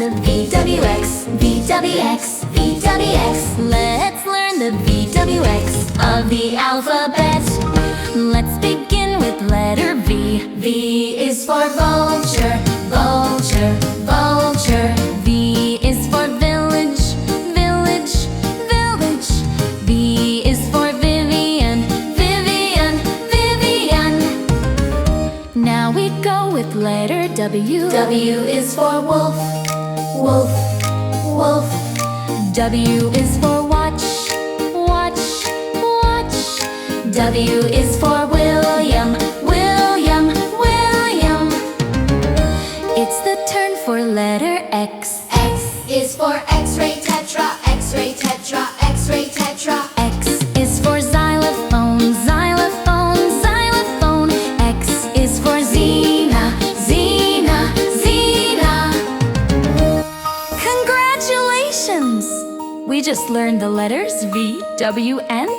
the VWX, VWX, VWX. Let's learn the VWX of the alphabet. Let's begin with letter V. V is for vulture, vulture, vulture. V is for village, village, village. V is for Vivian, Vivian, Vivian. Now we go with letter W. W is for wolf, wolf, wolf. W is for watch, watch, watch. W is for William, William, William. It's the turn for letter X. X is for X-ray tetra, X-ray tetra, X-ray tetra. X is for xylophone, xylophone, xylophone. X is for Xena, Xena, Xena. Congratulations! We just learned the letters V, W, and